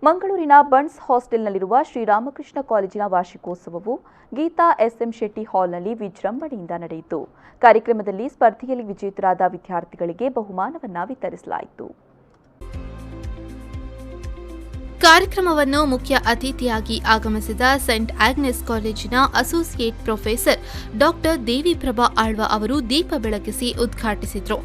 ಮಂಗಳೂರಿನ ಬನ್ಸ್ ಹಾಸ್ಟೆಲ್ನಲ್ಲಿರುವ ಶ್ರೀರಾಮಕೃಷ್ಣ ಕಾಲೇಜಿನ ವಾರ್ಷಿಕೋತ್ಸವವು ಗೀತಾ ಎಸ್ಎಂ ಶೆಟ್ಟಿ ಹಾಲ್ನಲ್ಲಿ ವಿಜೃಂಭಣೆಯಿಂದ ನಡೆಯಿತು. ಕಾರ್ಯಕ್ರಮದಲ್ಲಿ ಸ್ಪರ್ಧೆಯಲ್ಲಿ ವಿಜೇತರಾದ ವಿದ್ಯಾರ್ಥಿಗಳಿಗೆ ಬಹುಮಾನವನ್ನು ವಿತರಿಸಲಾಯಿತು. ಕಾರ್ಯಕ್ರಮವನ್ನು ಮುಖ್ಯ ಅತಿಥಿಯಾಗಿ ಆಗಮಿಸಿದ ಸೆಂಟ್ ಆಗ್ನೆಸ್ ಕಾಲೇಜಿನ ಅಸೋಸಿಯೇಟ್ ಪ್ರೊಫೆಸರ್ ಡಾ ದೇವಿಪ್ರಭಾ ಆಳ್ವ ಅವರು ದೀಪ ಬೆಳಗಿಸಿ ಉದ್ಘಾಟಿಸಿದರು.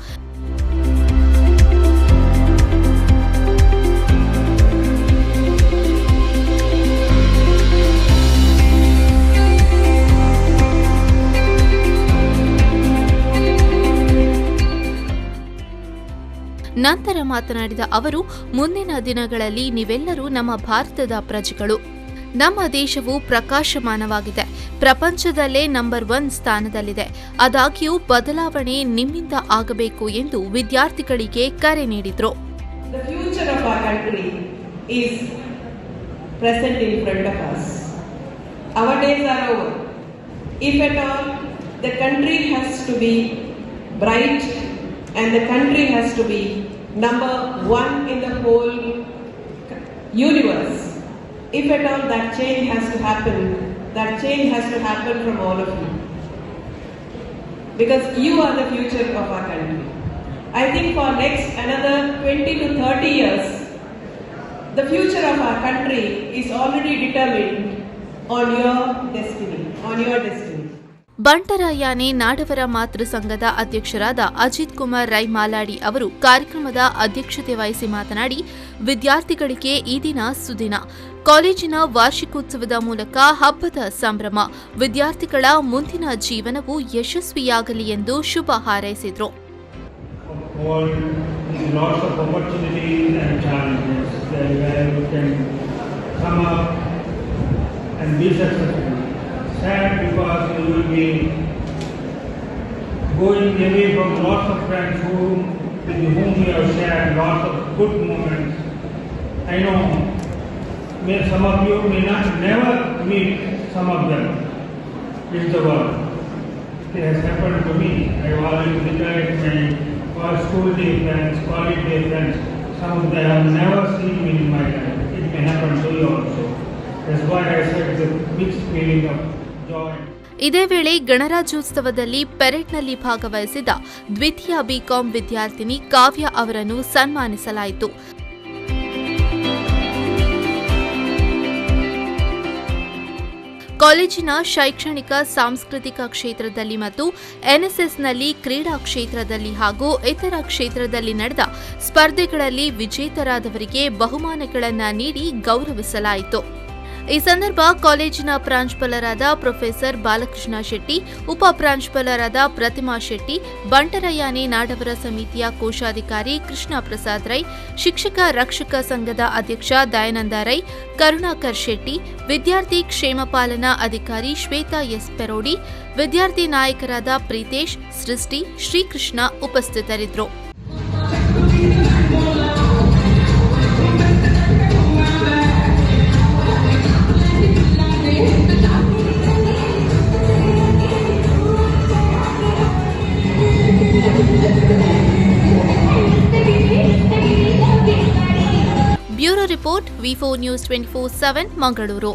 ನಂತರ ಮಾತನಾಡಿದ ಅವರು, ಮುಂದಿನ ದಿನಗಳಲ್ಲಿ ನೀವೆಲ್ಲರೂ ನಮ್ಮ ಭಾರತದ ಪ್ರಜೆಗಳು. ನಮ್ಮ ದೇಶವು ಪ್ರಕಾಶಮಾನವಾಗಿದೆ, ಪ್ರಪಂಚದಲ್ಲೇ ನಂಬರ್ 1 ಸ್ಥಾನದಲ್ಲಿದೆ. ಆದಾಗ್ಯೂ ಬದಲಾವಣೆ ನಿಮ್ಮಿಂದ ಆಗಬೇಕು ಎಂದು ವಿದ್ಯಾರ್ಥಿಗಳಿಗೆ ಕರೆ ನೀಡಿದರು. And the country has to be number 1 in the whole universe. If at all that change has to happen, that change has to happen from all of you. Because you are the future of our country. I think for next another 20 to 30 years, the future of our country is already determined on your destiny, ಬಂಟರಾಯನೆ ನಾಡವರ ಮಾತೃ ಸಂಘದ ಅಧ್ಯಕ್ಷರಾದ ಅಜಿತ್ ಕುಮಾರ್ ರೈ ಮಾಲಾಡಿ ಅವರು ಕಾರ್ಯಕ್ರಮದ ಅಧ್ಯಕ್ಷತೆ ವಹಿಸಿ ಮಾತನಾಡಿ, ವಿದ್ಯಾರ್ಥಿಗಳಿಗೆ ಈ ದಿನ ಸುದಿನ. ಕಾಲೇಜಿನ ವಾರ್ಷಿಕೋತ್ಸವದ ಮೂಲಕ ಹಬ್ಬದ ಸಂಭ್ರಮ, ವಿದ್ಯಾರ್ಥಿಗಳ ಮುಂದಿನ ಜೀವನವು ಯಶಸ್ವಿಯಾಗಲಿ ಎಂದು ಶುಭ ಹಾರೈಸಿದರು. Sad because you will be going away from lots of friends with whom you have shared lots of good moments. I know some of you may never meet some of them in the world. It has happened to me. I have already retired my school day friends, college day friends. Some of them have never seen me in my life. It may happen to you also. That's why I said the mixed feeling of ಇದೇ ವೇಳೆ ಗಣರಾಜ್ಯೋತ್ಸವದಲ್ಲಿ ಪೆರೇಡ್ನಲ್ಲಿ ಭಾಗವಹಿಸಿದ ದ್ವಿತೀಯ BCom ವಿದ್ಯಾರ್ಥಿನಿ ಕಾವ್ಯ ಅವರನ್ನು ಸನ್ಮಾನಿಸಲಾಯಿತು. ಕಾಲೇಜಿನ ಶೈಕ್ಷಣಿಕ ಸಾಂಸ್ಕೃತಿಕ ಕ್ಷೇತ್ರದಲ್ಲಿ ಮತ್ತು ಎನ್ಎಸ್ಎಸ್ನಲ್ಲಿ ಕ್ರೀಡಾ ಕ್ಷೇತ್ರದಲ್ಲಿ ಹಾಗೂ ಇತರ ಕ್ಷೇತ್ರದಲ್ಲಿ ನಡೆದ ಸ್ಪರ್ಧೆಗಳಲ್ಲಿ ವಿಜೇತರಾದವರಿಗೆ ಬಹುಮಾನಗಳನ್ನು ನೀಡಿ ಗೌರವಿಸಲಾಯಿತು. ಈ ಸಂದರ್ಭ ಕಾಲೇಜಿನ ಪ್ರಾಂಶುಪಾಲರಾದ ಪ್ರೊಫೆಸರ್ ಬಾಲಕೃಷ್ಣ ಶೆಟ್ಟಿ, ಉಪ ಪ್ರಾಂಶುಪಾಲರಾದ ಪ್ರತಿಮಾ ಶೆಟ್ಟಿ, ಬಂಟರಾಯನೆ ನಾಡವರ ಸಮಿತಿಯ ಕೋಶಾಧಿಕಾರಿ ಕೃಷ್ಣ ಪ್ರಸಾದ್ ರೈ, ಶಿಕ್ಷಕ ರಕ್ಷಕ ಸಂಘದ ಅಧ್ಯಕ್ಷ ದಯಾನಂದ ರೈ, ಕರುಣಾಕರ್ ಶೆಟ್ಟಿ, ವಿದ್ಯಾರ್ಥಿ ಕ್ಷೇಮ ಪಾಲನಾ ಅಧಿಕಾರಿ ಶ್ವೇತಾ ಎಸ್ ಪೆರೋಡಿ, ವಿದ್ಯಾರ್ಥಿ ನಾಯಕರಾದ ಪ್ರೀತೇಶ್, ಸೃಷ್ಟಿ, ಶ್ರೀಕೃಷ್ಣ ಉಪಸ್ಥಿತರಿದ್ದರು. Bureau report V4 News 24/7 Mangaluru.